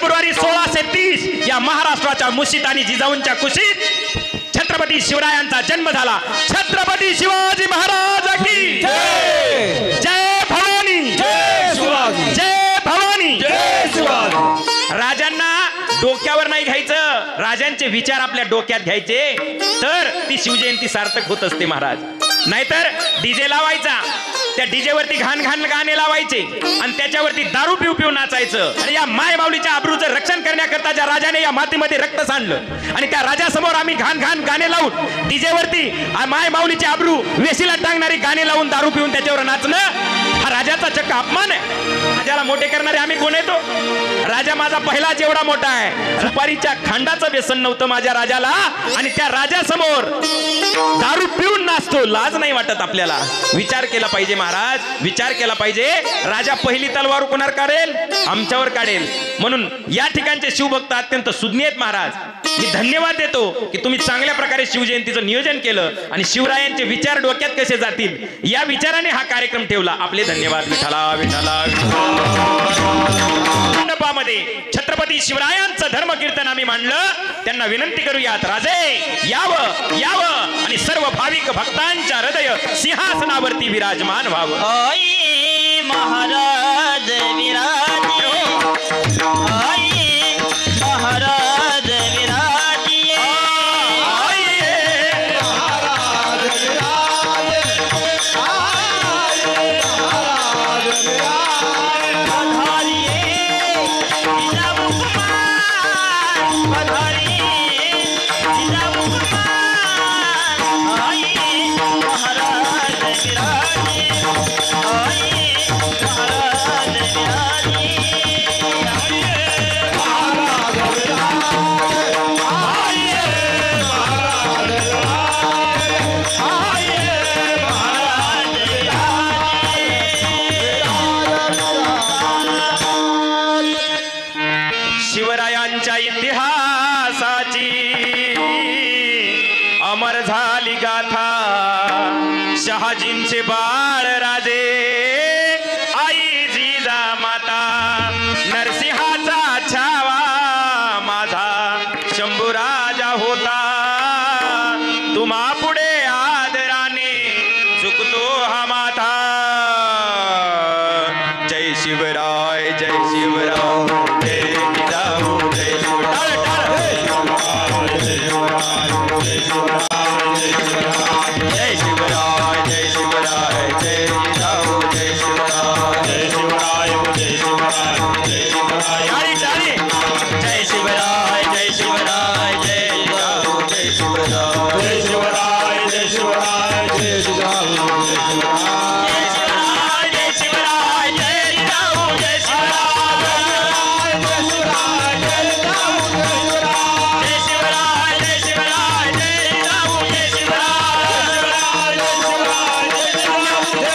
February 1630 या महाराष्ट्राच्या मुशीत आणि जिजाऊंच्या कुशीत छत्रपती शिवरायांचा जन्म झाला। छत्रपती शिवाजी महाराज की जय। जय भवानी, जय शिवाजी, जय भवानी, जय शिवाजी। राजांना डोक्यावर नाही घ्यायचं, राजांचे विचार आपल्या डोक्यात घ्यायचे, तर ती शिवजयंती सार्थक होत असते महाराज। नाहीतर डीजे लावायचा, त्या डीजे वरती घाण घाण गाणे लावायचे आणि त्याच्यावरती दारू पिऊ पिऊ नाचायचं। आणि या माय माऊलीच्या आबरूचं रक्षण करण्याकरता ज्या राजाने या मातीमध्ये रक्त सांडलं आणि त्या राजासमोर आम्ही घाण घाण गाणे लावून डीजे वरती माय माऊलीची आबरू वेशीला टांगणारी गाणे लावून दारू पिऊन त्याच्यावर नाचणं, हा राजाचा चक्क अपमान आहे। राजाला मोठे करणारे आम्ही कोण येतो? राजा माझा पहिलाच एवढा मोठा आहे, सुपारीच्या खांडाचं व्यसन नव्हतं माझ्या राजाला, आणि त्या राजासमोर दारू पिऊन नाचतो, लाज नाही वाटत आपल्याला? विचार केला पाहिजे महाराज, विचार केला पाहिजे। राजा पहिली तलवार कोणावर काढेल? आमच्यावर काढेल। म्हणून या ठिकाणचे शिवभक्त अत्यंत सुज्ञ आहेत महाराज। मी धन्यवाद देतो की तुम्ही चांगल्या प्रकारे शिवजयंतीचं नियोजन केलं आणि शिवरायांचे विचार डोक्यात कसे जातील या विचाराने हा कार्यक्रम ठेवला। आपले धन्यवाद। विठ्ठला विठ्ठला। मंडपामध्ये छत्रपती शिवरायांचं धर्मकीर्तन आम्ही मांडलं, त्यांना विनंती करूयात, राजे यावं यावं आणि सर्व भाविक भक्तांच्या हृदय सिंहासनावरती विराजमान व्हावं। आई महाराज विराजे, आई महाराज विराजे, शिवरायांच्या इतिहासाची अमर झाली गाथा, शहाजींचे बाळ राजे आई जिजा माता, नरसिंहाचा छावा माझा शंभू राजा होता, तुम्हा पुढे आदराने झुकतो हा माथा। जय शिवराय, जय शिवराय, जय जिजाऊ, जय शिवराय, जय शिवराय, जय शिवराय, जय शिवराय, जय शिवराय, जय जिजाऊ, जय शिवराय, जय शिवराय, जय शिवराय, जय शिवराय, टाळी टाळी, जय शिवराय, जय शिवराय, जय जिजाऊ, जय शिवराय, जय शिवराय, जय शिवराय, जय जिजाऊ, जय शिवराय, जय शिवराय, जय जिजाऊ, जय शिवराय, जय शिवराय, जय जिजाऊ, जय शिवराय, जय शिवराय, जय शिवराय, जय जिजाऊ, जय शिवराय, जय शिवराय, जय जिजाऊ, जय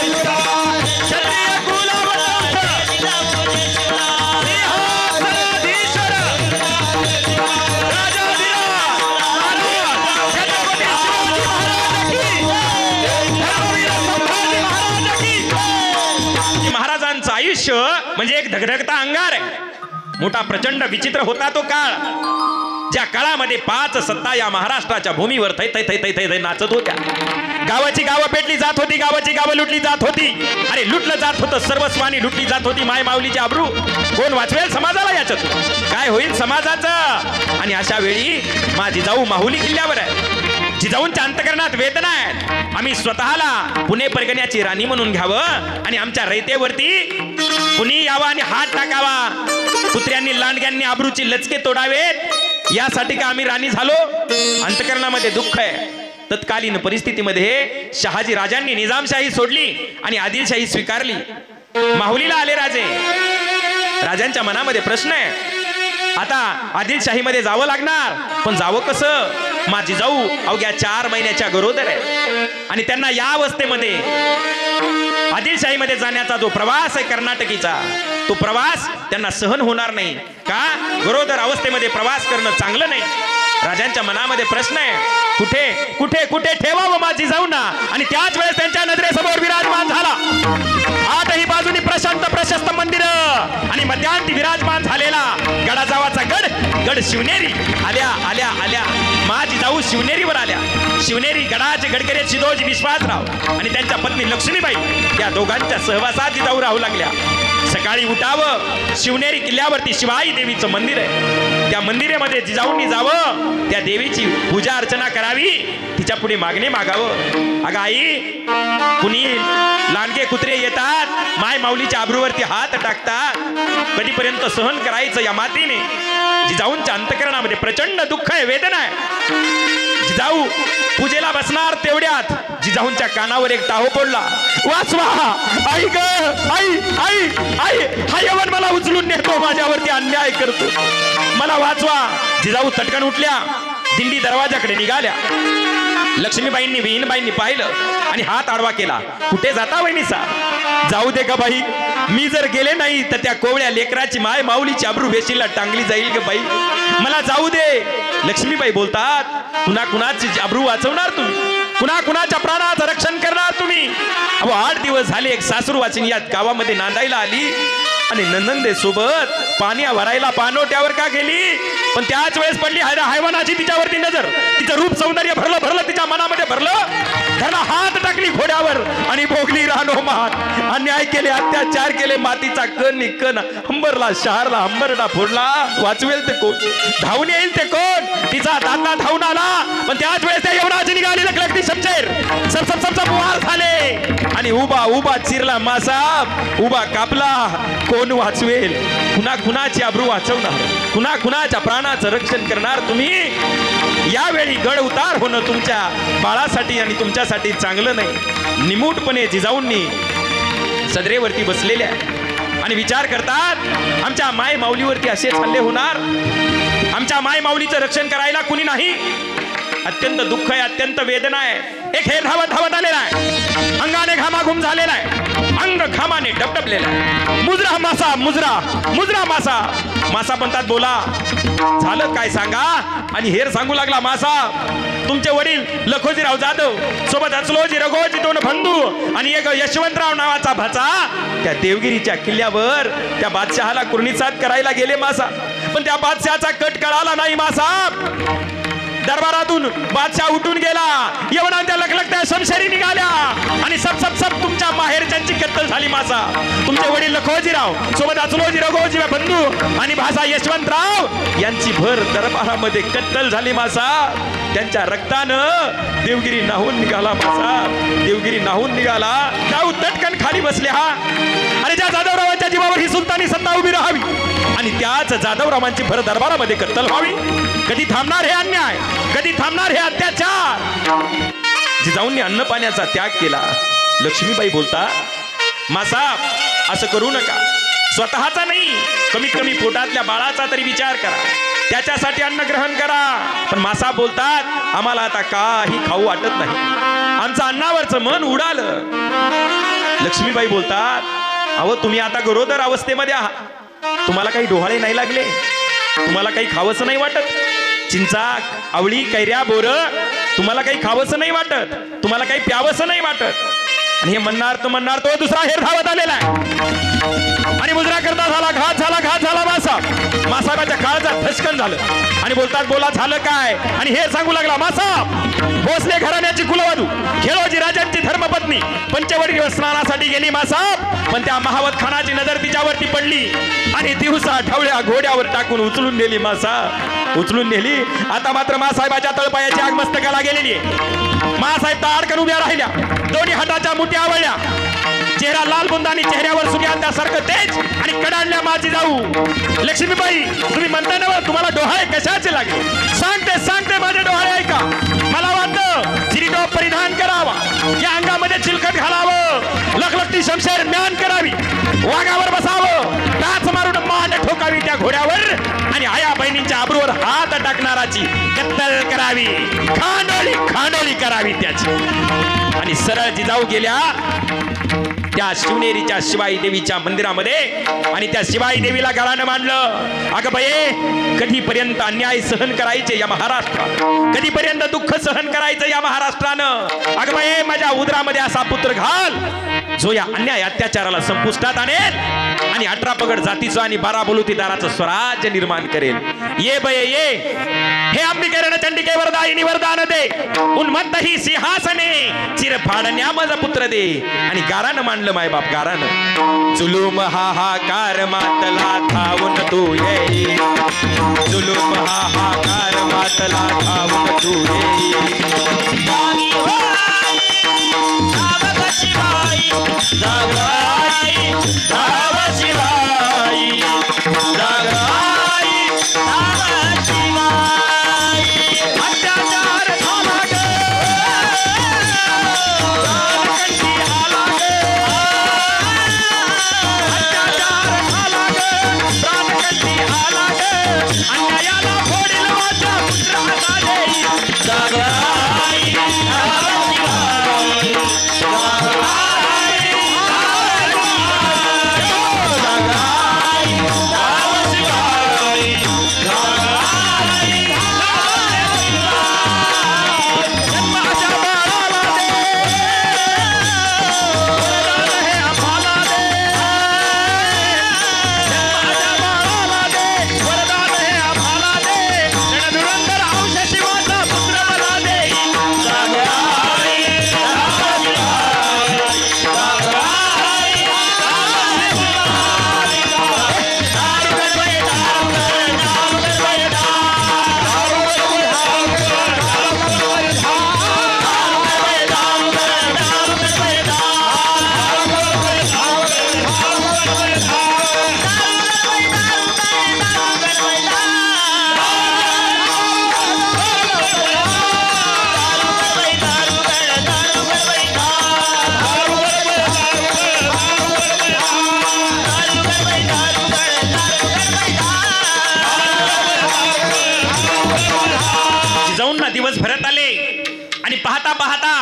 शिवराय, क्षत्रिय कुलवंश सिंहासनाधीश्वर महाराजांचं आयुष्य म्हणजे एक धगधगता अंगार आहे। मोठा प्रचंड विचित्र होता तो काळ, ज्या काळामध्ये 5 सत्ता या महाराष्ट्राच्या भूमीवर थै थै थै थै थै थै नाचत होत्या। गावाची गावं पेटली जात होती, गावाची गावं लुटली जात होती, अरे लुटलं जात होतं, सर्वस्वानी लुटली जात होती माय माऊलीची आबरू। कोण वाचवेल समाजाला? याच्यात काय होईल समाजाचं? आणि अशा वेळी माझी जाऊ माहुली किल्ल्यावर आहे, जिजाऊंच्या अंतकरणात वेदना आहेत। आम्ही स्वतःला पुणे परगण्याची राणी म्हणून घ्यावं आणि आमच्या रयतेवरती कुणी यावं आणि हात टाकावा, कुत्र्यांनी लांडग्यांनी आबरूची लचके तोडावेत, यासाठी का आम्ही राणी झालो? अंतकरणामध्ये दुःख आहे। तत्कालीन परिस्थितीमध्ये शहाजी राजांनी निजामशाही सोडली आणि आदिलशाही स्वीकारली। माहुलीला आले राजे, राजांच्या मनामध्ये प्रश्न आहे, आता आदिलशाहीमध्ये जावं लागणार, पण जावं कसं? माझी जाऊ अवघ्या 4 महिन्याच्या गरोदर आहे आणि त्यांना या अवस्थेमध्ये आदिलशाहीमध्ये जाण्याचा जो प्रवास आहे कर्नाटकीचा, तो प्रवास त्यांना सहन होणार नाही का? गरोदर अवस्थेमध्ये प्रवास करणं चांगलं नाही। राजांच्या मनामध्ये प्रश्न आहे, कुठे कुठे कुठे ठेवावं माझी जाऊना? आणि त्याच वेळेस त्यांच्या नजरेसमोर विराजमान झाला 8ही बाजूनी प्रशांत प्रशस्त मंदिर आणि मध्यांती विराजमान झालेला गडाजावा गड शिवनेरी आल्या आल्या आल्या माझी जाऊ शिवनेरीवर आल्या. शिवनेरी गडाचे गडकरी शिदोजी विश्वासराव आणि त्यांच्या पत्नी लक्ष्मीबाई या दोघांच्या सहवासात जिजाऊ राहू लागल्या. सकाळी उठावं, शिवनेरी किल्ल्यावरती शिवाई देवीचं मंदिर आहे, त्या मंदिरामध्ये जिजाऊंनी जावं, त्या देवीची पूजा अर्चना करावी, तिच्या पुढे मागणे मागावं. अगं आई, कुणी लांडगे कुत्रे येतात, माय माऊलीच्या आबरूवरती हात टाकतात, कधीपर्यंत सहन करायचं या मातीने? जिजाऊंच्या अंतकरणामध्ये प्रचंड दुःख आहे, वेदना आहे. जिजाऊ पूजेला बसणार तेवढ्यात जिजाऊंच्या कानावर एक टाहो पडला. वाचवा, आई ग, आई आई आई, हा यवन मला उचलून नेतो, माझ्यावरती अन्याय करतो, मला वाचवा. जिजाऊ तटकन उठल्या, दिंडी दरवाजाकडे निघाल्या. लक्ष्मीबाईंनी विहीनबाईंनी पाहिलं आणि हात आडवा केला. कुठे जाता वहिनीसा? जाऊ दे का बाई, मी जर गेले नाही तर त्या कोवळ्या लेकराची माय माऊलीची आबरू वेशीला टांगली जाईल ग बाई, मला जाऊ दे. लक्ष्मीबाई बोलतात, कुणा कुणाची आबरू वाचवणार तुम्ही, कुणा कुणाच्या प्राणाचं रक्षण करणार तुम्ही? अहो 8 दिवस झाले एक सासरू वाचिन या गावामध्ये नांदायला आली आणि नंदनदे सोबत पाणी भरायला पाणोट्यावर का गेली, पण त्याच वेळेस पडली हैवानाची तिच्यावरती नजर. तिचं रूप सौंदर्य भरलं भरलं तिच्या मनामध्ये भरलं. धरला हात टाकली घोड्यावर आणि भोगली रानोमान. अन्याय केले, अत्याचार केले, मातीचा कण कण हंबरला, शहरला हंबरला फोडला. वाचवेल ते कोण, धावून येईल ते कोण? तिचा दादा धावून आला, पण त्याच वेळेस त्या यवनाची निघाली लखलखती शमशेर. सब सब सब सब वार झाले आणि उभा उभा चिरला मासाप, उभा कापला. कोण वाचवेल? कुणा कुणाची आबरू वाचवणार, कुणा कुणाच्या प्राणाचं रक्षण करणार तुम्ही? यावेळी गड उतार होणं तुमच्या बाळासाठी आणि तुमच्यासाठी चांगलं नाही. निमूटपणे जिजाऊंनी सदरेवरती बसलेल्या आणि विचार करतात, आमच्या माय माऊलीवरती असेच हल्ले होणार, आमच्या माय माऊलीचं रक्षण करायला कुणी नाही. अत्यंत दुःख आहे, अत्यंत वेदना आहे. एक हे धावत धावत आलेला आहे, अंगाने घामाघूम झालेला आहे, अंग घामाने डबडबलेला आहे. मुजरा मासा, मुजरा मुजरा मासा. मासा म्हणतात, बोला झालं काय सांगा. आणि हेर सांगू लागला मासा, तुमचे वडील लखोजीराव जाधव सोबत अचलोजी रघोजी 2 बंधू आणि एक यशवंतराव नावाचा भाचा त्या देवगिरीच्या किल्ल्यावर त्या बादशहाला कुर्णिसाद करायला गेले मासा. पण त्या बादशहाचा कट कळाला नाही मासा. दरबारातून बादशाह उठून गेला, यवनांच्या लखलखत्या शमशेरी निघाल्या आणि सब सब सब तुमच्या माहेरच्यांची कत्तल झाली मासा. तुमचे वडील लखोजीराव सोबत अचलोजी रघोजी बंधू आणि भाषा यशवंतराव यांची भर दरबारामध्ये कत्तल झाली मासा. त्यांच्या रक्तानं देवगिरी नाहून निघाला मासा, देवगिरी नाहून निघाला. जाऊ तटकन खाली बसले. हा आणि ज्या जाधवरावांच्या जीवावर ही सुलतानी सत्ता उभी राहावी आणि त्याच जाधवरावांची भर दरबारामध्ये कत्तल व्हावी. कधी थांबणार हे अन्याय, कधी थांबणार हे अत्याचार? जिजाऊंनी अन्न पाण्याचा त्याग केला. लक्ष्मीबाई बोलता, मासा असं करू नका, स्वतःचा नाही, कमीत कमी पोटातल्या बाळाचा तरी विचार करा, त्याच्यासाठी अन्न ग्रहण करा. पण मासा बोलतात, आम्हाला आता काही खाऊ वाटत नाही, आमचं अन्नावरचं मन उडालं. लक्ष्मीबाई बोलतात, अहो तुम्ही आता गरोदर अवस्थेमध्ये आहात, तुम्हाला काही डोहाळे नाही लागले, तुम्हाला काही खावंसं नाही वाटत, चिंचा आवळी कैऱ्या बोर तुम्हाला काही खावंसं नाही वाटत, तुम्हाला काही प्यावंसं नाही वाटत. आणि हे म्हणणार तो दुसरा हेर धावत आलेला आहे आणि मुजरा करता झाला, घात झाला, घात झाला. मासाबाच्या काळजात धसकन झालं आणि बोलतात, बोला झालं काय? आणि हे सांगू लागला, मासा भोसले घराण्याची कुलवधू खेळोजी राजांची धर्मपत्नी पंचवटी स्नानासाठी गेली मासा. पण त्या महावत खानाची नजर तिच्यावरती पडली आणि दिवसा ढवळ्या घोड्यावर टाकून उचलून नेली मासा, उचलून नेली. आता मात्र मासाहेबाच्या तळपायाची आग मस्तकाला गेलेली आहे. मासाहेब ताडकन उभ्या राहिल्या, दोन्ही हाताच्या मुठ्या आवळल्या, चेहरा लाल बुंदानी चेहऱ्यावर सूर्यासारखं तेज आणि कडाडल्या माझी जाऊ. लक्ष्मीबाई, तुम्ही म्हणता ना तुम्हाला डोहाळे कशाचे लागले? सांगते माझे डोहाळे ऐका. मला वाटतं चिरीटोप परिधान करावा, या अंगामध्ये चिलखत घालावं, लखलखती शमशेर म्यान करावी, वाघावर बसावं, टाच मारून मान ठोकावी त्या घोड्यावर आणि आया बहिणींच्या आबरूवर हात टाकणाराची कत्तल करावी, खांडोळी करावी त्याची. आणि सरळ जिजाऊ गेल्या त्या शिवनेरीच्या शिवाई देवीच्या मंदिरामध्ये आणि त्या शिवाई देवीला गळानं मांडलं. अगं बाये, कधीपर्यंत अन्याय सहन करायचे या महाराष्ट्रात, कधीपर्यंत दुःख सहन करायचं या महाराष्ट्रानं? अगं बाये, माझ्या उदरामध्ये असा पुत्र घाल जो या अन्याय अत्याचाराला संपुष्टात आणेल आणि 18 पगड जातीचं आणि 12 बलुतेदाराचं स्वराज्य निर्माण करेल. ये बये ये, हे अंबिकेरण चंडिके वरदायिनी वरदान दे, उन्मत्त ही सिंहासने चिर फाडण्या मज पुत्र दे. आणि गारानं मांडलं मायबाप गारानं. जुलूम हाहाकार मातला धावून तू ये, जुलूम हाहाकार मातला धावून तू ये. जागी होय, धाव शिवाई, जागाई, धाव शिवाई, जागाई, धाव शिवाई. अत्याचार झाला ग, प्राणकंठी आला ग. अत्याचार झाला ग, प्राणकंठी आला ग. अन्यायाला फोडील वाचा पुत्र हाता देई. जागाई, धाव शिवाई, जागाई, धाव शिवाई, धाव शिवाई, जागाई, धाव शिवाई. जन्माच्या बाळाला दे, वरदान हे आम्हाला दे. जन्माच्या बाळाला दे, वरदान हे आम्हाला दे. रणधुरंधर अंश शिवाचा पुत्र मला दे. जागाई, धाव शिवाई, जागाई, धाव शिवाई. दारू गडबड, दारू गडबड, दारू जिजाऊंना दिवस भरत आले आणि पाहता पाहता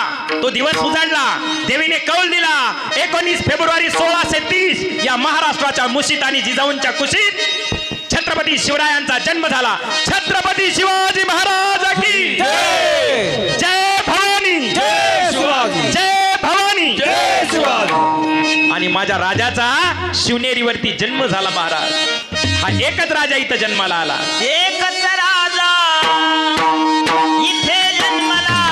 तो दिवस उजाडला. देवीने कौल दिला. 19 फेब्रुवारी 1630 या महाराष्ट्राच्या मुशीत आणि जिजाऊंच्या कुशीत छत्रपती शिवरायांचा जन्म झाला. छत्रपती शिवाजी महाराज की जय जय भवानी, जय शिवाजी, जय भवानी. जय शिवाजी. आणि माझ्या राजाचा शिवनेरीवरती जन्म झाला. महाराज हा एकच राजा इथं जन्माला आला. एकच राजा इथे जन्मला,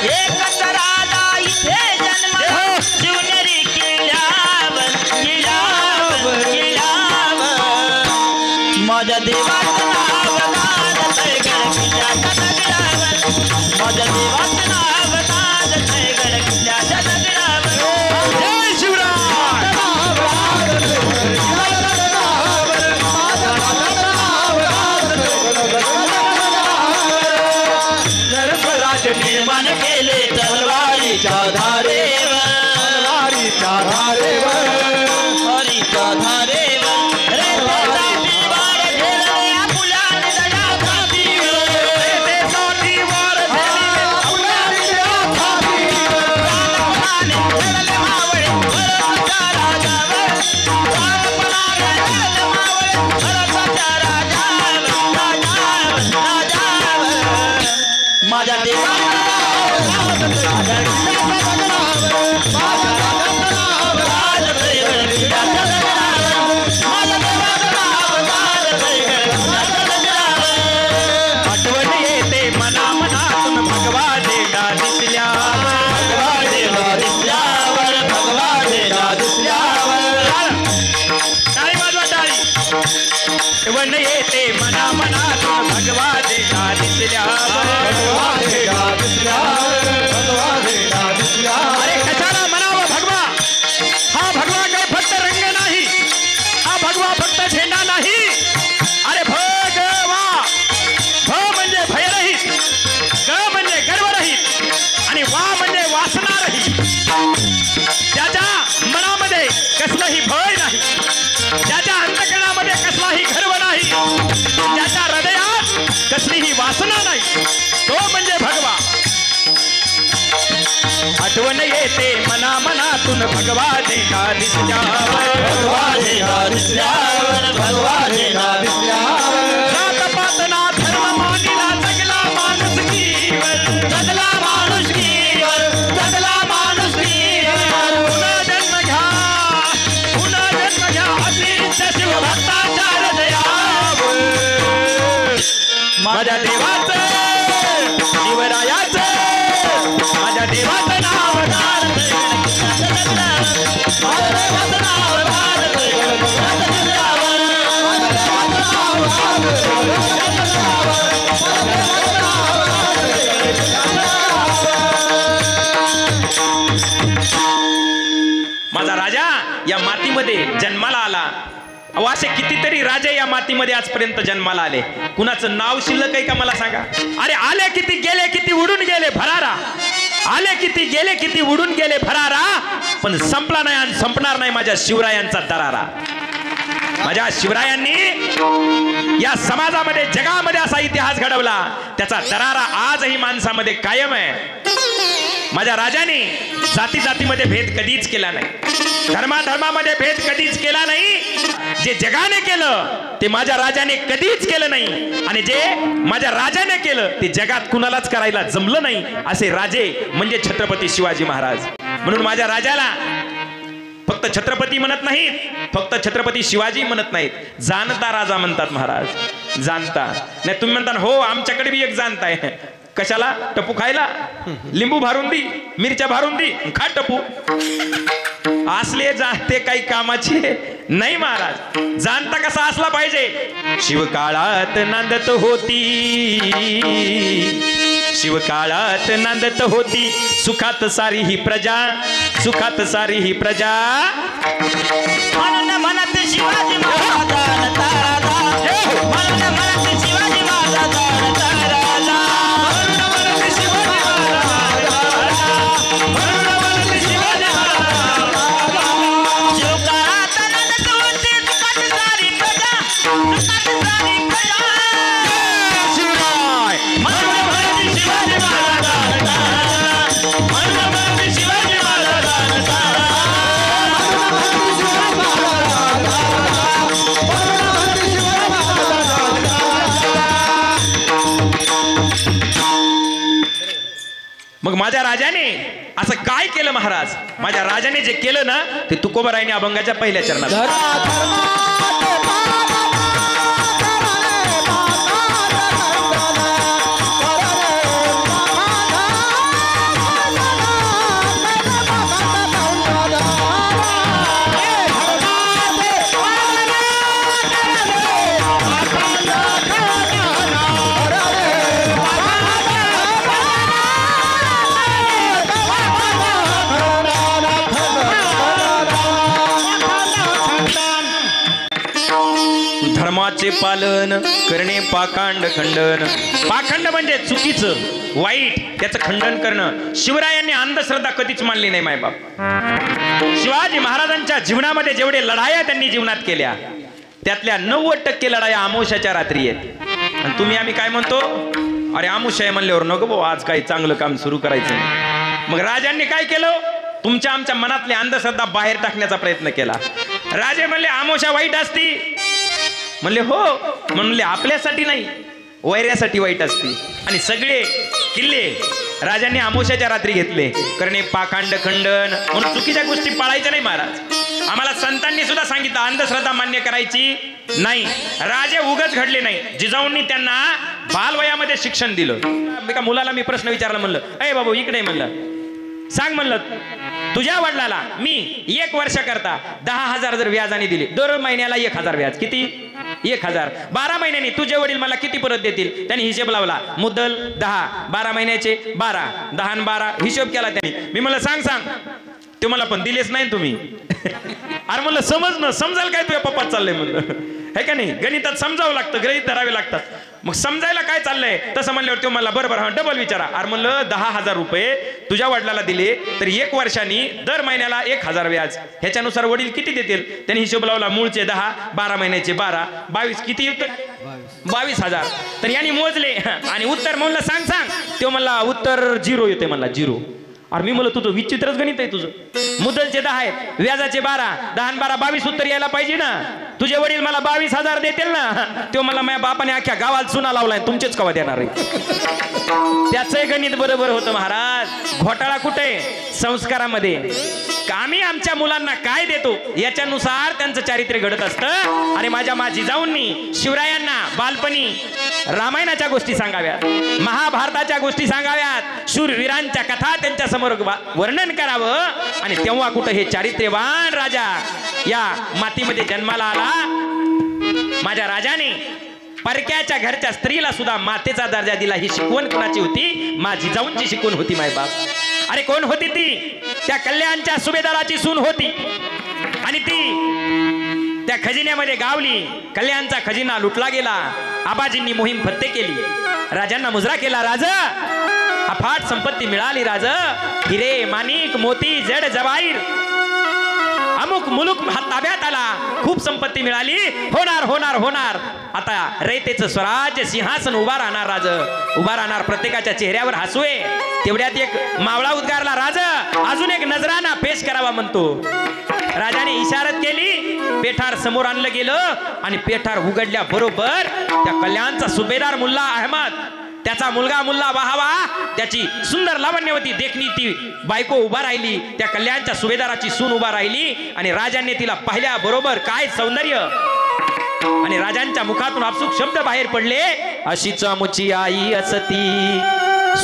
एकच राजा इथे जन्मला. शिवनेरी किल्ल्यावर, किल्ल्यावर, किल्ल्यावर. माझ्या देवाचं नाव गाजतंय गड किल्ल्याच्या दगडावर. माझ्या देवाचं नाव गाजतंय गड किल्ल्याच्या दगडावर. जय शिवराय. सर्वराज निर्माण केले तलवारीच्या धारेवर, तलवारीच्या धारेवर, हरीच्या धारेवर. रयतेसाठी वार झेलले आपुल्याने दया छातीवर. देशातीवर प्राणपणाने झेलले मावळे भरताच्या राजावर. प्राणपणाने झेलले मावळे भरताच्या राजावर, राजावर, राजावर. माझ्या देवाचं नाव गाजतंय गड किल्ल्याच्या दगडावर. माझ्या देवाचं नाव गाजतंय गड किल्ल्याच्या दगडावर. आठवण येते मना मनातून भगवा देगा दिसल्यावर. भगवा देवा दिसल्यावर, भगवा देवा दिसल्यावर. टाळी वाजवा टाळी. आठवण येते मना मनातून भगवा देगा दिसल्यावर. अरे कशाला म्हणावं भगवा. हा भगवा काही फक्त रंग नाही, हा भगवा फक्त झेंडा नाही. अरे भगवा, भ म्हणजे भयरहित, ग म्हणजे गर्वरहित आणि वा म्हणजे वासनारहित. त्याच्या मनामध्ये कसलंही भय नाही, त्याच्या अंतकरणामध्ये कसलाही गर्व नाही, त्याच्या हृदयात कसलीही वासना नाही. तो म्हणजे भगवा. आठवण येते मना मनातून भगवा देगा दिसल्यावर. भगवा देवा दिसल्यावर, भगवा देवा दिसल्यावर. जात पात ना धर्म मानिला जगला माणुसकीवर. जगला माणुसकीवर, जगला माणुसकीवर. माझ्या देवाचं शिवरायाचं माझ्या देवाचं नाव माझा राजा या मातीमध्ये जन्माला आला. अहो असे कितीतरी राजे या मातीमध्ये आजपर्यंत जन्माला आले. कुणाचं नाव शिल्लक आहे का मला सांगा. अरे आले किती गेले किती उडून गेले भरारा. आले किती गेले किती उडून गेले भरारा. पण संपला नाही आणि संपणार नाही माझ्या शिवरायांचा दरारा. माझ्या शिवरायांनी या समाजामध्ये जगामध्ये असा इतिहास घडवला त्याचा दरारा आजही माणसामध्ये कायम आहे. माझ्या राजाने जाती जातीमध्ये भेद कधीच केला नाही. धर्माधर्मामध्ये भेद कधीच केला नाही. जे जगाने केलं ते माझ्या राजाने कधीच केलं नाही आणि जे माझ्या राजाने केलं ते जगात कुणालाच करायला जमलं नाही. असे राजे म्हणजे छत्रपती शिवाजी महाराज. म्हणून माझ्या राजाला फक्त छत्रपती म्हणत नाहीत, फक्त छत्रपती शिवाजी म्हणत नाहीत, जाणता राजा म्हणतात महाराज. जाणता नाही. तुम्ही म्हणता हो आमच्याकडे बी एक जाणता आहे. कशाला? टपू खायला. लिंबू भारून दी, मिरच्या भारून दी, खा टपू. असले जाणते काही कामाचे नाही महाराज. जाणता कसा असला पाहिजे. शिवकाळात नांदत होती, शिवकाळात नांदत होती, सुखात सारी ही प्रजा, सुखात सारी ही प्रजा. म्हणून म्हणत शिवाजी महाराजांचा राजा, म्हणून म्हणत शिवाजी महाराजांचा राजा, म्हणून म्हणत शिवाजी महाराजांचा राजा, म्हणून म्हणत शिवाजी महाराजांचा राजा. शिवकाळात नांदत होती सुखात सारी प्रजा, सुखात सारी प्रजा. शिवराय म्हणून म्हणत शिवाजी महाराजांचा राजा, म्हणून म्हणत शिवाजी महाराजांचा राजा. मग माझ्या राजाने असं काय केलं महाराज. माझ्या राजाने जे केलं ना ते तुकोबारायने अभंगाच्या पहिल्या चरणात. धर्माचे पालन करणे पाखंड खंडन. पाखंड म्हणजे चुकीचं वाईट त्याचं खंडन करणं. शिवरायांनी अंधश्रद्धा कधीच मानली नाही मायबाप. शिवाजी महाराजांच्या जीवनामध्ये जेवढे लढाया त्यांनी जीवनात केल्या त्यातल्या 90% लढाया अमावस्याच्या रात्री आहेत. आणि तुम्ही आम्ही काय म्हणतो, अरे अमावस्या म्हणल्यावर नको भाऊ आज काही चांगलं काम सुरू करायचं. मग राजांनी काय केलं, तुमच्या आमच्या मनातली अंधश्रद्धा बाहेर टाकण्याचा प्रयत्न केला. राजे म्हणले अमावस्या वाईट असती. म्हणले हो. म्हणले आपल्यासाठी नाही वैऱ्यासाठी वाईट असते. आणि सगळे किल्ले राजांनी अमावस्याच्या रात्री घेतले. करणे पाखंड खंडन म्हणून चुकीच्या गोष्टी पाळायच्या नाही महाराज. आम्हाला संतांनी सुद्धा सांगितलं अंधश्रद्धा मान्य करायची नाही. राजे उगाच घडले नाही. जिजाऊंनी त्यांना बालवयामध्ये शिक्षण दिलं. एका मुलाला मी प्रश्न विचारला, म्हणलं अय बाबू इकडे, म्हणलं सांग, म्हणलं तुझ्या वडिलाला मी 1 वर्ष करता 10,000 जर व्याजाने दिले, दर महिन्याला 1,000 व्याज, किती 1,000. 12 महिन्यांनी तुझे वडील मला किती परत देतील. त्यांनी हिशेब लावला. मुद्दल 10, 12 महिन्याचे 12, 10 आणि 12 हिशोब केला त्यांनी. मी म्हणलं सांग सांग. ते मला पण दिलेच नाही तुम्ही. अरे म्हणलं समजाल काय तुझ्या पप्पात चाललंय म्हणलं, हे का नाही. गणितात समजावं लागतं, गृहीत धरावे लागतात. मग समजायला काय चाललंय तसं म्हणल्यावर तो मला बरोबर हा डबल विचारा. अरे म्हणलं 10,000 रुपये तुझ्या वडिलाला दिले तर 1 वर्षांनी दर महिन्याला 1,000 व्याज. ह्याच्यानुसार वडील किती देतील. त्यांनी हिशोब लावला. मूळचे 10, 12 महिन्याचे 12, 22 किती येतं 22,000. तर यांनी मोजले आणि उत्तर म्हणलं सांग सांग. तो म्हणला उत्तर 0 येते. म्हणला 0. अरे मी म्हणलं तुझं विचित्रच गणित आहे तुझं. मुद्दलचे 10 आहेत, व्याजाचे 12, 10 आणि 12 22 उत्तर यायला पाहिजे ना. तुझे वडील मला 22,000 देतील ना. तो मला माझ्या बापाने अख्ख्या गावात चुना लावलाय, तुमचेच कवा देणार आहे. त्याचंही गणित बरोबर होतं महाराज. घोटाळा कुठे संस्कारामध्ये. आम्ही आमच्या मुलांना काय देतो याच्यानुसार त्यांचं चारित्र्य घडत असतं. आणि माझ्या जिजाऊंनी शिवरायांना बालपणी रामायणाच्या गोष्टी सांगाव्यात, महाभारताच्या गोष्टी सांगाव्यात, शूरवीरांच्या कथा त्यांच्या समोर वर्णन करावं. आणि तेव्हा कुठं हे चारित्र्यवान राजा या मातीमध्ये जन्माला आला. माझ्या राजाने परक्याच्या घरच्या स्त्रीला सुद्धा मातेचा दर्जा दिला. ही शिकवण कुणाची होती? माझी जिजाऊंची शिकवण होती मायबाप. अरे कोण होती ती? त्या कल्याणच्या सुभेदाराची सून होती. आणि ती त्या खजिन्यामध्ये गावली. कल्याणचा खजिना लुटला गेला. आबाजींनी मोहीम फत्ते केली. राजांना मुजरा केला. राजा अफाट संपत्ती मिळाली. राजा हिरे माणिक मोती जड जवाहीर अमुक मुलुक ताब्यात आला. खूप संपत्ती मिळाली. होणार होणार होणार. आता रयतेचं स्वराज्य सिंहासन उभा राहणार. राज उभा राहणार. प्रत्येकाच्या चेहऱ्यावर हसू आहे. तेवढ्यात एक मावळा उद्गारला. राज अजून एक नजराना पेश करावा म्हणतो. राजाने इशारत केली. पेठार समोर आणलं गेलं आणि पेठार उघडल्या बरोबर त्या कल्याणचा सुभेदार मुल्ला अहमद, त्याचा मुलगा मुल्ला वाहावा, त्याची सुंदर लावण्यवती देखणी ती बायको उभा राहिली. त्या कल्याणच्या सुभेदाराची सून उभा राहिली. आणि राजांनी तिला पाहिल्या बरोबर काय सौंदर्य. आणि राजांच्या मुखातून आपसूक शब्द बाहेर पडले. अशीच आमुची आई असती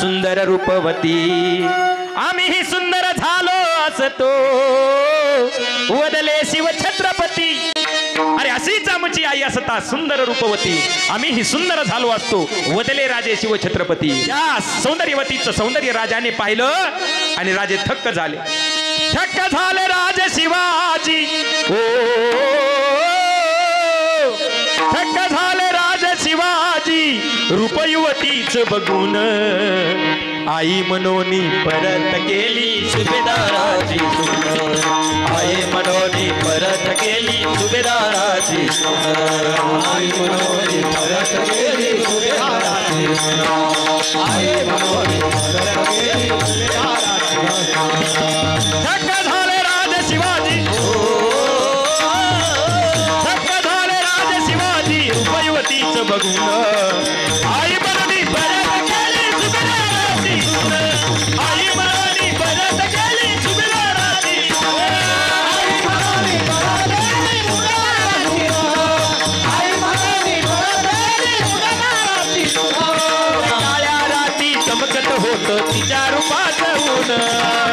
सुंदर रूपवती, आम्ही सुंदर झालो असतो वदले शिव छत्रपती. अरे अशीच आमची आई असता सुंदर रूपवती, आम्ही ही सुंदर झालो असतो वदले राजे शिव छत्रपती. या सौंदर्यवतीचं सौंदर्य राजाने पाहिलं आणि राजे थक्क झाले. थक्क झाले राजे शिवाजी. ओ थक्क झाले राजे शिवाजी रूपयुवतीच बघून. आई मनोनी परत केली सुभेदाराची सून. आई मनोनी परत केली सुभेदाराची सून. आई मनोनी परत केली सुभेदाराची सून. आई मनोनी परत केली सुभेदाराची सून. थक्क झाले राजे शिवाजी. थक्क झाले राजे शिवाजी रूपयुवतीच बघून. आई मनोनी परत केली सुभेदाराची सून. आई मनोनी परत केली सुभेदाराची सून. आई मनोनी परत केली सुभेदाराची सून. आई मनोनी परत केली सुभेदाराची सून. काळ्या राती चमकत होत तिच्या रूपात ऊन.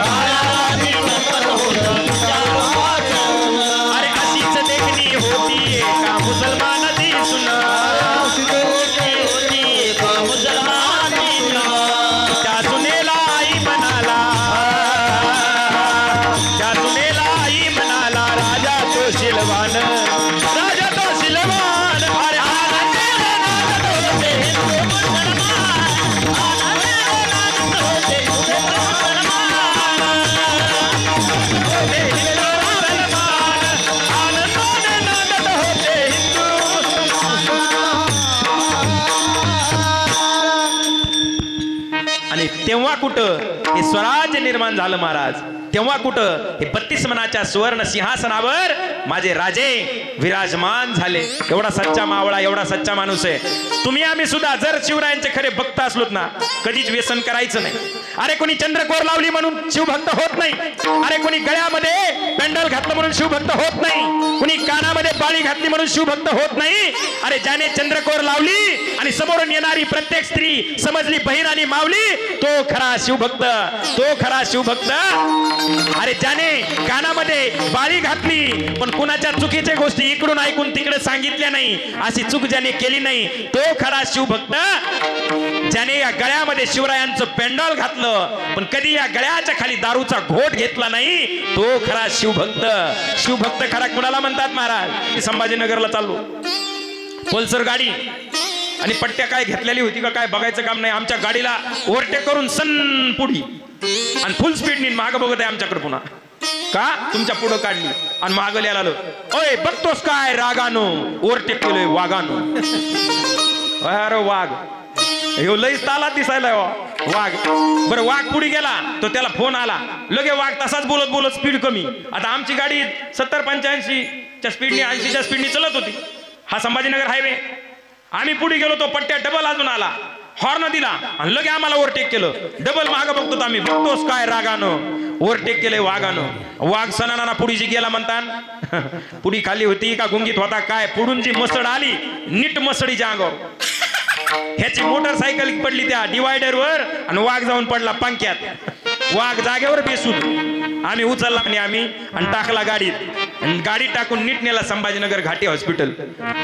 काळ्या राती चमकत होत तिच्या रूपात ऊन. अरे अशीच देखणी होती एका मुसलमानाची सून. त्या सुनेला आई म्हणाला, त्या सुनेला आई म्हणाला राजा तो शिलवान, राजा तो शिलवान. अरे आनंदाने नाचत होते हिंदू मुसलमान. आनंदाने नाचत होते हिंदू मुसलमान. होते हिंदू मुसलमान. आनंदाने नाचत होते हिंदू मुसलमान. आणि तेव्हा कुठं हे स्वराज्य निर्माण झालं महाराज. तेव्हा कुठं हे 32 मनाच्या सुवर्ण सिंहासनावर माझे राजे विराजमान झाले. एवढा सच्चा मावळा, एवढा सच्चा माणूस आहे. तुम्ही आम्ही सुद्धा जर शिवरायांचे खरे भक्त असलोत ना, कधीच व्यसन करायचं नाही. अरे कोणी चंद्रकोर लावली म्हणून शिवभक्त होत नाही. अरे कोणी गळ्यामध्ये पेंडल घातलं म्हणून शिवभक्त होत नाही. कोणी कानामध्ये बाळी घातली म्हणून शिवभक्त होत नाही. अरे ज्याने चंद्रकोर लावली आणि समोरून येणारी प्रत्येक स्त्री समजली बहीण आणि मावली, तो खरा शिवभक्त, तो खरा शिवभक्त. अरे ज्याने कानामध्ये बाळी घातली पण कुणाच्या चुकीच्या गोष्टी इकडून ऐकून तिकडे सांगितल्या नाही, अशी चूक ज्याने केली नाही, तो खरा शिवभक्त. ज्याने या गळ्यामध्ये शिवरायांचं पेंडॉल घातलं पण कधी या गळ्याच्या खाली दारूचा घोट घेतला नाही, तो खरा शिवभक्त. शिवभक्त खरा कुणाला म्हणतात महाराज? मी संभाजीनगरला चाललो, पल्सर गाडी आणि पट्ट्या काय घेतलेली होती का काय बघायचं काम नाही. आमच्या गाडीला ओव्हरटेक करून सन पुढी आणि फुल स्पीडनी माग बघत आहे आमच्याकडे. पुन्हा का तुमच्या पुढं काढली आणि माग लिहायला आलो. ओय बघतोस काय रागानो, ओव्हरटेक केलोय वाघानो. अरे वाघ ह्यो लईच तालात दिसायला वाघ. बरं वाघ पुढे गेला तो त्याला फोन आला, लगे वाघ तसाच बोलत बोलत स्पीड कमी. आता आमची गाडी 70-85 च्या स्पीडनी 80 च्या स्पीडनी चलत होती. हा संभाजीनगर हायवे. आम्ही पुढे गेलो तो पट्ट्या डबल अजून आला, हॉर्न दिला आणि लगे आम्हाला ओव्हरटेक केलं. डबल मागं बघतो आम्ही, बघतोस काय रागानं, ओव्हरटेक केलंय वाघानं. वाघ सणाना पुढीची गेला म्हणतात. पुढी खाली होती का गुंगीत होता काय, पुढून जी मसड आली नीट मसडीच्या अंगावर. ह्याची मोटरसायकल पडली त्या डिवायडरवर आणि वाघ जाऊन पडला पंख्यात. वाघ जागेवर बेसून. आम्ही उचलला आणि टाकला गाडीत. आणि गाडीत टाकून नीट नेला संभाजीनगर घाटी हॉस्पिटल.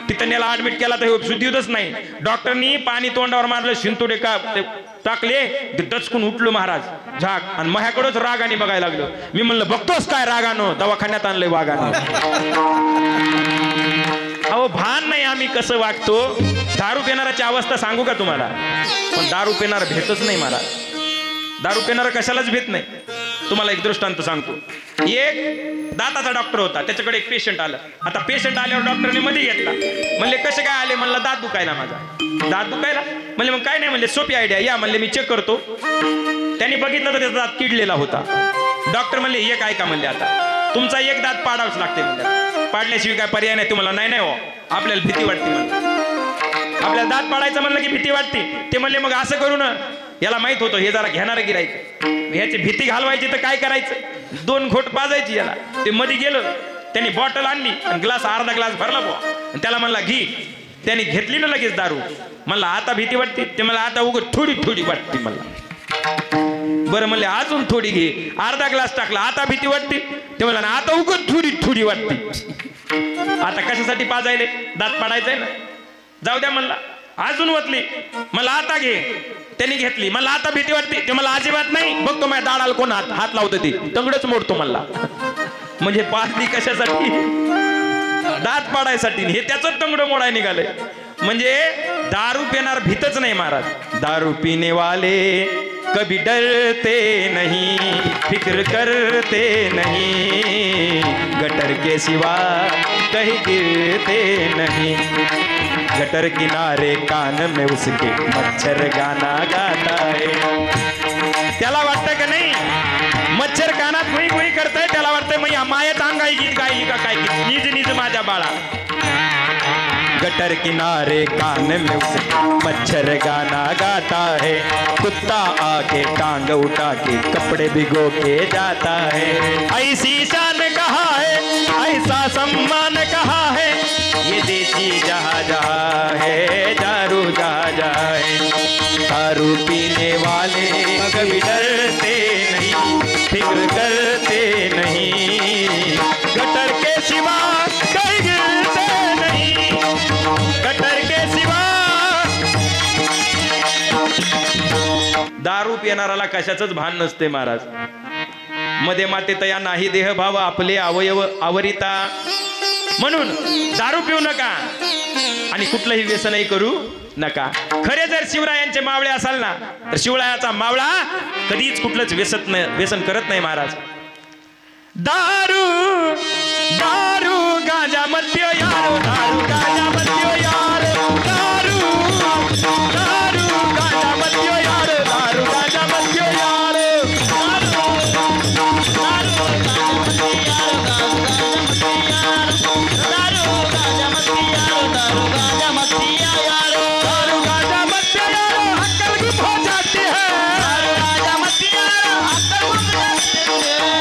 तिथं नेला ऍडमिट केला तर सुधीवतच नाही. डॉक्टरनी पाणी तोंडावर मारलं, शिंतोडे का टाकले, दचकून उठलो महाराज झाक. आणि माझ्याकडंच रागाने बघायला लागलो. मी म्हणलं बघतोस काय रागानं, दवाखान्यात आणलंय वाघानं. अहो भान नाही आम्ही कसं वागतो. दारू पिणाराची अवस्था सांगू का तुम्हाला. पण दारू पिणार भेटच नाही महाराज. दारू पिणारा कशालाच भेट नाही. तुम्हाला एक दृष्टांत सांगतो. एक दाताचा डॉक्टर होता, त्याच्याकडे एक पेशंट आलं. आता पेशंट आल्यावर डॉक्टरने मध्ये घेतला. म्हणले कसे काय आले. म्हणलं दात दुखायला माझा. दात दुखायला म्हणले मग काय नाही. म्हणले सोपी आयडिया या. म्हणले मी चेक करतो. त्यांनी बघितलं तर त्याचा दात किडलेला होता. डॉक्टर म्हणले एक ऐका म्हणले आता तुमचा एक दात पाडावंच लागते. म्हणले पाडल्याशिवाय काय पर्याय नाही तुम्हाला. नाही हो आपल्याला भीती वाटते म्हणलं. आपल्याला दात पाडायचं म्हणलं की भीती वाटते. ते म्हणले मग असं करू ना. याला माहित होतं हे जरा घेणार गिरायक, ह्याची भीती घालवायची तर काय करायचं, 2 घोट पाजायची याला. ते मध्ये गेलं, त्यांनी बॉटल आणली आणि ग्लास अर्धा ग्लास भरला बुवा. त्याला म्हणला घी. त्यांनी घेतली ना लगेच दारू. म्हणला आता भीती वाटते. ते मला आता उगत थोडी थोडी वाटते मला. बरं म्हणले अजून थोडी घे. अर्धा ग्लास टाकला. आता भीती वाटते. ते म्हणला आता उगत थोडी थोडी वाटते. आता कशासाठी पाजायले, दात पाडायचंय ना. जाऊ द्या म्हणला. अजून वतली. मला आता घे. त्यांनी घेतली. मला आता भीती वाटते. ते मला अजिबात नाही. बघतो माझ्या दाडाला कोण हात लावतं ते तंगडच मोडतो मला. म्हणजे पाजली कशासाठी, दात पाडायसाठी. हे त्याच तंगड मोडाय निघालंय. म्हणजे दारू पिणार भीतच नाही महाराज. दारू पीने वाले कभी डरते नहीं, फिक्र करते नहीं, गटर के सिवा कहीं गिरते नहीं. गटर किनारे कान में उसके मच्छर गाना गाता है. त्याला वाटतं का नाही मच्छर कानात गुई गुई करताय. त्याला वाटतंय मग मायात अंगाई गीत गायली का काय गीत. निज निज माझ्या बाळा. गटर किनारे कान में उसके मच्छर गाना गाता है. कुत्ता आके टांग उठा के कपड़े भिगो के जाता है. ऐसी शान कहा है, ऐसा सम्मान कहा है, ये देसी जहाँ जहाँ है, दारू जहाँ जहाँ है. दारू पीने वाले कभी डरते नहीं, फिक्र करते नहीं, गटर के सिवा कहीं गिरते नहीं, गटर के सिवा. दारू पिणाराला कशाचंच भान नसते महाराज. मध्ये माते तया नाही देह भाव आपले अवयव आवरिता. म्हणून दारू पिऊ नका आणि कुठलंही व्यसनही करू नका. खरे जर शिवरायांचे मावळे असाल ना तर शिवरायाचा मावळा कधीच कुठलंच व्यसन करत नाही महाराज. दारू दारू गांजा मत पियो यारो, दारू गांजा मत पियो यारो, दारू दारू गांजा मत पियो यारो, दारू गांजा मत पियो यारो, दारू गांजा मत पियो यारो, अक्कल गुम हो जाती है.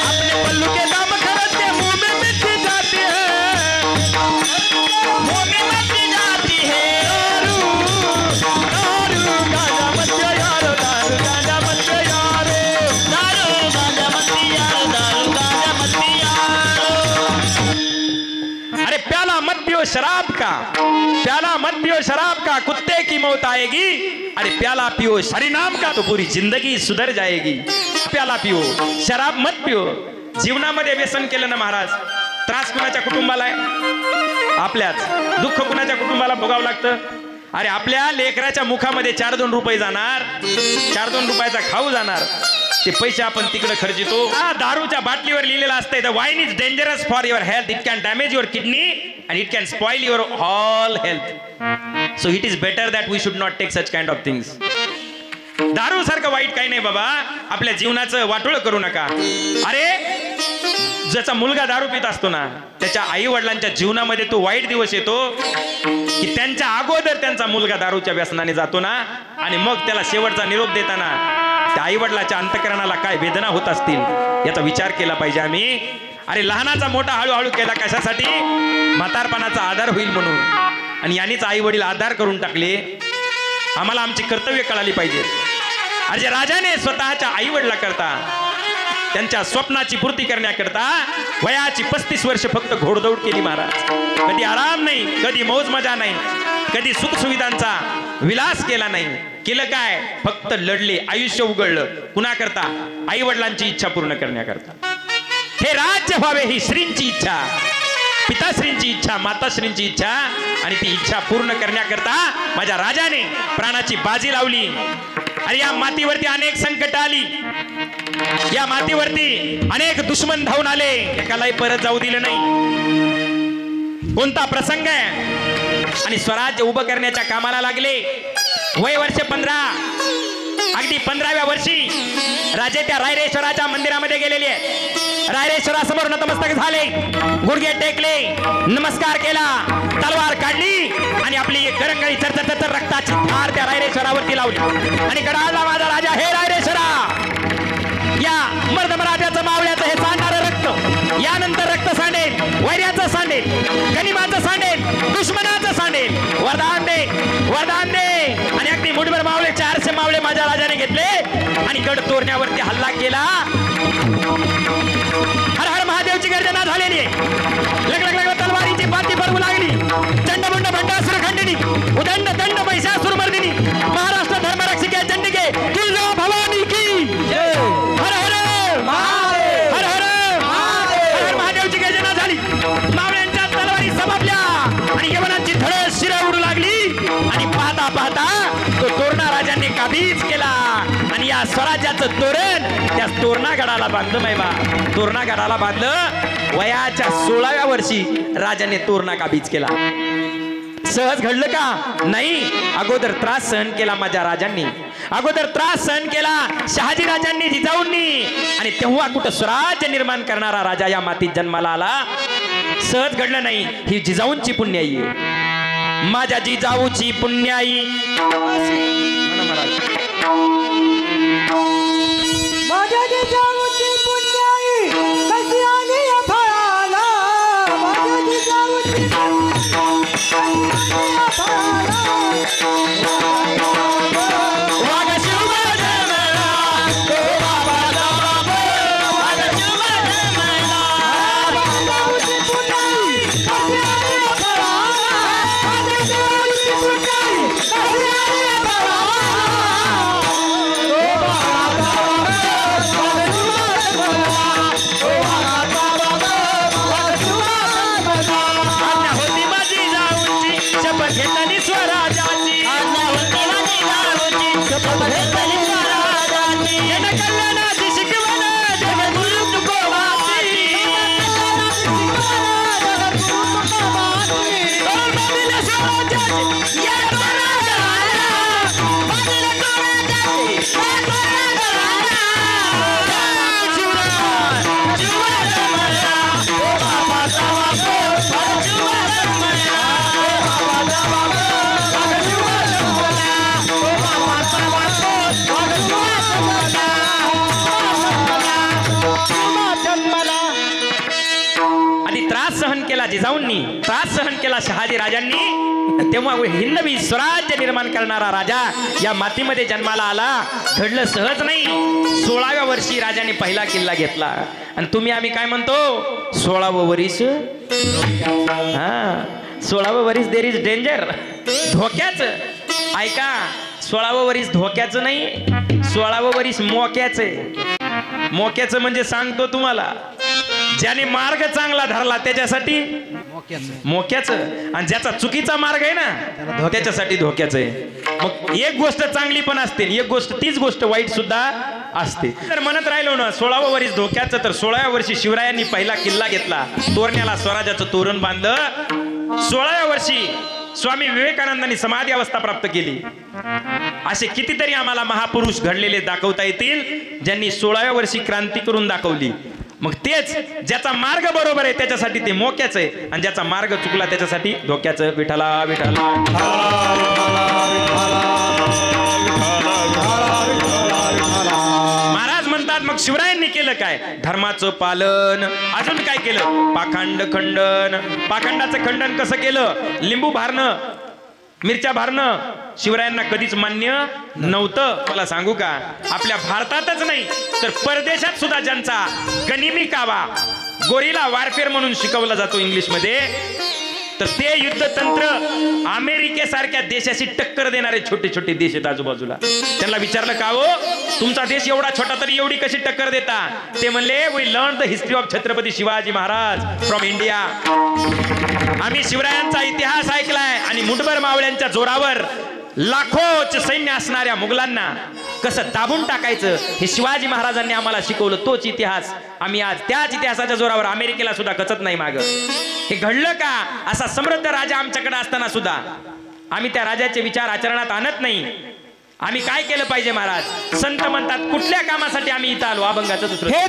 अपने पल्लू के दाम खर्च के मुंह में मिट्टी जाती है. दारू गांजा मत पियो यारो, दारू गांजा मत पियो यारो. अरे प्याला मत पियो शराब का, प्याला मत पियो शराब का, कुत्ते की मौत आएगी. अरे प्याला पियो हरिनाम का तो पूरी जिंदगी सुधर जाएगी. प्याला पियो, शराब मत पियो. जीवनामध्ये व्यसन केलं ना महाराज, त्रास कुणाच्या कुटुंबाला आहे, आपल्याच. दुःख कुणाच्या कुटुंबाला भोगावं लागतं. अरे आपल्या लेकराच्या मुखामध्ये 4-2 रुपये जाणार, 4-2 रुपयाचा खाऊ जाणार. ते पैसे आपण तिकडे खर्चितो. दारूच्या बाटलीवर लिहिलेलं असतंय the wine is dangerous for your health, it can damage your kidney and it can spoil your all health. So it is better that we should not take such kind of things. दारू सारखं वाईट काही नाही बाबा. आपल्या जीवनाचं वाटोळं करू नका. अरे ज्याचा मुलगा दारू पित असतो ना त्याच्या आई वडिलांच्या जीवनामध्ये तो वाईट दिवस येतो की त्यांच्या अगोदर त्यांचा मुलगा दारूच्या व्यसनाने जातो ना आणि मग त्याला शेवटचा निरोप देताना त्या आई वडिलाच्या अंतःकरणाला काय वेदना होत असतील. याचा विचार केला पाहिजे आम्ही. अरे लहानाचा मोठा हळूहळू केला कशासाठी? म्हातारपणाचा आधार होईल म्हणून. आणि यांनीच आई वडील आधार करून टाकले. आम्हाला आमची कर्तव्य कळाली पाहिजे. अरे राजाने स्वतःच्या आई वडिला करता त्यांच्या स्वप्नाची पूर्ती करण्याकरता वयाची 35 वर्ष फक्त घोडदौड केली महाराज. कधी आराम नाही, कधी मौज मजा नाही, कधी सुख सुविधांचा विलास केला नाही. केलं काय? फक्त लढले, आयुष्य उघडलं. कुणाकरता? आई वडिलांची इच्छा पूर्ण करण्याकरता. हे राज्य व्हावे ही श्रींची इच्छा, पिताश्रींची इच्छा, माताश्रींची इच्छा. आणि ती इच्छा पूर्ण करण्याकरता माझ्या राजाने प्राणाची बाजी लावली. अरे या मातीवरती अनेक संकट आली, या मातीवरती अनेक दुश्मन धावून आले, एकालाही परत जाऊ दिलं नाही. कोणता प्रसंग आहे? आणि स्वराज्य उभं करण्याच्या कामाला लागले. वय वर्ष 15. अगदी 15व्या वर्षी राजे त्या रायरेश्वराच्या मंदिरामध्ये गेलेले आहेत. रायरेश्वरासमोर नतमस्तक झाले, गुडघे टेकले, नमस्कार केला, तलवार काढली आणि आपली करंगळी चरचर रक्ताची धार त्या रायरेश्वरावरती लावली आणि कडाळला माझा राजा, हे रायरेश्वरा, या मर्दमराजाचं मावळ्याचं हे सांडणारं रक्त यानंतर रक्त सांडेल, वैर्याचं सांडेल, गनिमाचं सांडेल, दुश्मनाचं सांडेल. वरदान दे, वरदान दे. आणि अगदी मुठभर मावळे, 400 मावळे माझ्या राजाने घेतले आणि गड तोरण्यावरती हल्ला केला. हर हर महादेवची गर्जना झालेली आहे. लग लग तलवारीची बाती भरवू लागली. चंडमुंड भंडासुर खंडिनी, उदंड दंड महिषासुर मर्दिनी, महाराष्ट्र धर्मरक्षिके चंडिके तुळजा भवानी की हर हर हर हर हर महादेवची गर्जना झाली. मावळ्यांच्या तलवारी समापल्या आणि यवनांची धड शिरा उडू लागली. आणि पाहता पाहता तो तोरणा राजांनी काबीज केला. आणि या स्वराज्याचं तोरण त्या तोरणागडाला बांधलं. मैबा तोरणागडाला बांधलं. वयाच्या 16व्या वर्षी राजाने तोरणा काबीज केला. सहज घडलं का? नाही. अगोदर त्रास सहन केला माझ्या राजांनी, अगोदर त्रास सहन केला शहाजी राजांनी, जिजाऊंनी. आणि तेव्हा कुठं स्वराज्य निर्माण करणारा राजा या मातीत जन्माला आला. सहज घडलं नाही. ही जिजाऊंची पुण्याई आहे, माझ्या जिजाऊची पुण्याई. माझ्या जिजाऊची पुण्याई कशी आली या फळाला, माझ्या जिजाऊची कशी आली या फळाला. जिजाऊंनी त्रास सहन केला शहाजी राजांनी. तेव्हा हिंदवी स्वराज्य निर्माण करणारा राजा या मातीमध्ये जन्माला आला. घडलं सहज नाही. 16व्या वर्षी राजाने पहिला किल्ला घेतला. आणि तुम्ही आम्ही काय म्हणतो? 16वं वरीस. हा, 16वं वरीस देर इज डेंजर, धोक्याचं. ऐका, 16वं वरीस धोक्याचं नाही, 16वं वरीस मोक्याचं. मोक्याचं म्हणजे सांगतो तुम्हाला, ज्याने मार्ग चांगला धरला त्याच्यासाठी मोक्याचं, आणि ज्याचा चुकीचा मार्ग आहे ना त्याच्यासाठी धोक्याचं आहे. मग एक गोष्ट चांगली पण असते, एक गोष्ट तीच गोष्ट वाईट सुद्धा असते. तर म्हणत राहिलो ना 16वं वर्ष धोक्याचं, तर 16व्या वर्षी शिवरायांनी पहिला किल्ला घेतला, तोरण्याला स्वराज्याचं तोरण बांधलं. 16व्या वर्षी स्वामी विवेकानंदांनी समाधी अवस्था प्राप्त केली. असे कितीतरी आम्हाला महापुरुष घडलेले दाखवता येतील ज्यांनी 16व्या वर्षी क्रांती करून दाखवली. मग तेच ज्याचा मार्ग बरोबर आहे त्याच्यासाठी ते मोक्याचं आहे, आणि ज्याचा मार्ग चुकला त्याच्यासाठी धोक्याचं. विठ्ठला विठ्ठला. महाराज म्हणतात म्हणतात मग शिवरायांनी केलं काय? धर्माचं पालन. अजून काय केलं? पाखंड खंडन. पाखंडाचं खंडन कसं केलं? लिंबू भारणं, मिरच्या भारणं शिवरायांना कधीच मान्य नव्हतं. मला सांगू का, आपल्या भारतातच नाही तर परदेशात सुद्धा ज्यांचा गनिमी कावा, गोरिला वारफेअर म्हणून शिकवला जातो इंग्लिश मध्ये, तर ते युद्धतंत्र अमेरिकेसारख्या देशाशी टक्कर देणारे छोटे छोटे देश आहेत आजूबाजूला. त्यांना विचारलं का हो, तुमचा देश एवढा छोटा तरी एवढी कशी टक्कर देता? ते म्हणले we learn the history of Chhatrapati Shivaji Maharaj from India. आम्ही शिवरायांचा इतिहास ऐकलाय आणि मुंडभर मावळ्यांच्या जोरावर लाखोच सैन्य असणाऱ्या मुघलांना कसं दाबून टाकायचं हे शिवाजी महाराजांनी आम्हाला शिकवलं. तोच इतिहास आम्ही आज त्याच इतिहासाच्या जोरावर अमेरिकेला सुद्धा कचत नाही माग. हे घडलं का? असा समृद्ध राजा आमच्याकडे असताना सुद्धा आम्ही त्या राजाचे विचार आचरणात आणत नाही. आम्ही काय केलं पाहिजे महाराज? संत म्हणतात कुठल्या कामासाठी आम्ही इथं आलो? अभंगाचं दुसरं हे